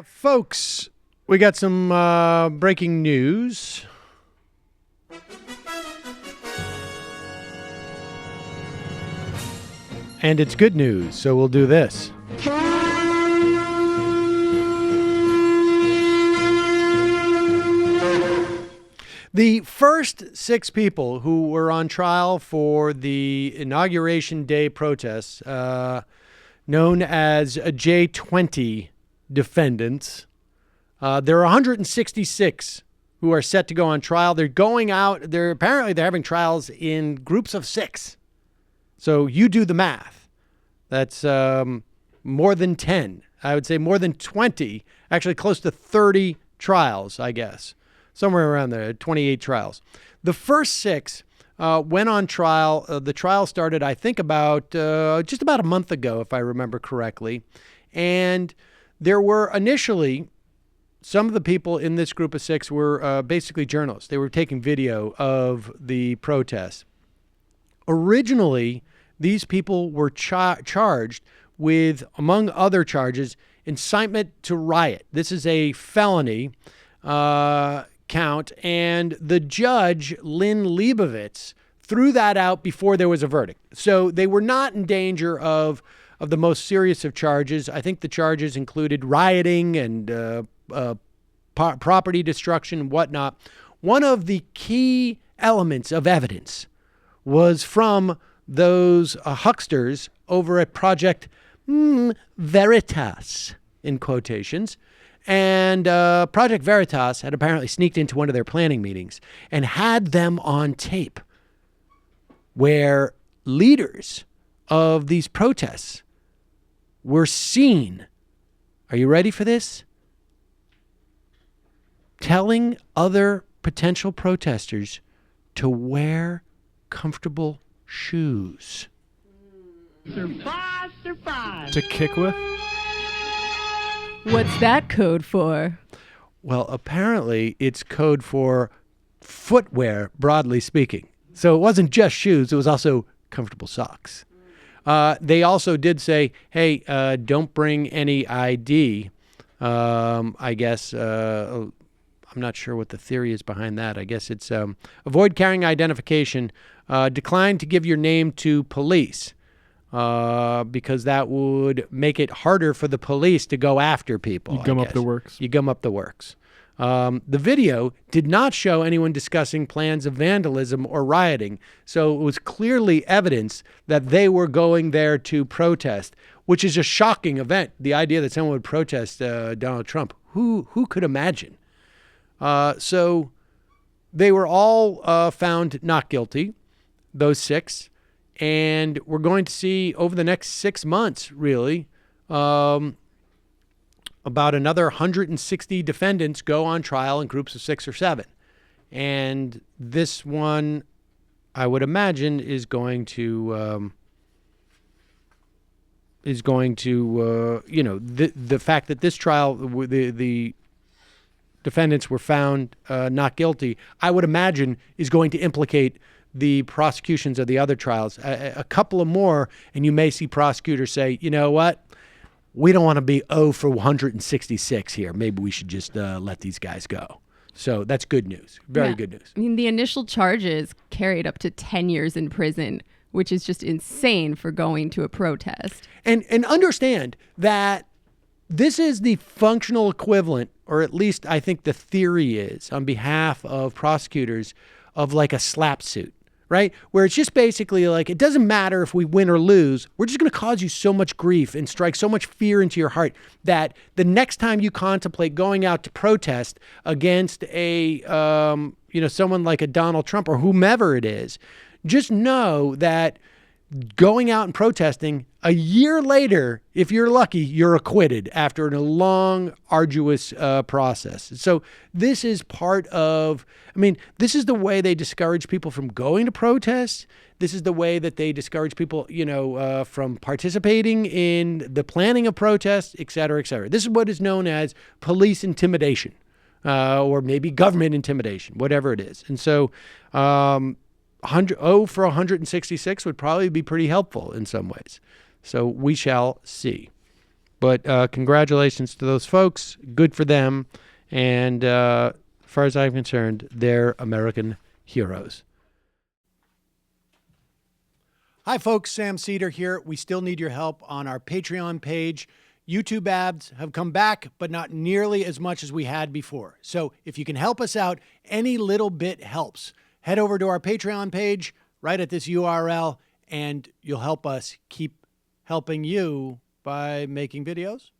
Folks, we got some breaking news. And it's good news, so we'll do this. The first 6 people who were on trial for the Inauguration Day protests, known as J20 defendants, there are 166 who are set to go on trial. They're going out. They're having trials in groups of 6. So you do the math. That's more than 10. I would say more than 20, actually close to 30 trials, I guess. Somewhere around there, 28 trials. The first 6 went on trial. The trial started, I think, just about a month ago, if I remember correctly. And there were initially, some of the people in this group of 6 were basically journalists. They were taking video of the protests. Originally, these people were charged with, among other charges, incitement to riot. This is a felony count, and the judge, Lynn Leibovitz, threw that out before there was a verdict. So they were not in danger of the most serious of charges. I think the charges included rioting and property destruction and whatnot. One of the key elements of evidence was from those hucksters over at Project Veritas, in quotations. And Project Veritas had apparently sneaked into one of their planning meetings and had them on tape where leaders of these protests were seen. Are you ready for this? Telling other potential protesters to wear comfortable shoes. Surprise, surprise. To kick with? What's that code for? Well, apparently it's code for footwear, broadly speaking. So it wasn't just shoes. It was also comfortable socks. They also did say, hey, don't bring any ID. I guess, I'm not sure what the theory is behind that. I guess it's avoid carrying identification, decline to give your name to police. Because that would make it harder for the police to go after people. You gum up the works. You gum up the works. The video did not show anyone discussing plans of vandalism or rioting, so it was clearly evidence that they were going there to protest, which is a shocking event. The idea that someone would protest Donald Trump. Who could imagine? So they were all found not guilty, those 6. And we're going to see over the next 6 months, really, about another 160 defendants go on trial in groups of 6 or 7. And this one, I would imagine, is going to the fact that this trial, the defendants were found not guilty, I would imagine is going to implicate the prosecutions of the other trials. A couple of more, and you may see prosecutors say, you know what? We don't want to be 0 for 166 here. Maybe we should just let these guys go. So that's good news. Very good news. I mean, the initial charges carried up to 10 years in prison, which is just insane for going to a protest. And understand that this is the functional equivalent, or at least I think the theory is, on behalf of prosecutors, of like a slap suit. Right? Where it's just basically like, it doesn't matter if we win or lose. We're just going to cause you so much grief and strike so much fear into your heart that the next time you contemplate going out to protest against a, someone like a Donald Trump or whomever it is, just know that going out and protesting, a year later, if you're lucky, you're acquitted after a long, arduous process. So this is part of, this is the way they discourage people from going to protests. This is the way that they discourage people, from participating in the planning of protests, et cetera, et cetera. This is what is known as police intimidation, or maybe government intimidation, whatever it is. And so 0 for 166 would probably be pretty helpful in some ways. So we shall see. But congratulations to those folks. Good for them. And as far as I'm concerned, they're American heroes. Hi, folks. Sam Seder here. We still need your help on our Patreon page. YouTube ads have come back, but not nearly as much as we had before. So if you can help us out, any little bit helps. Head over to our Patreon page right at this URL, and you'll help us keep helping you by making videos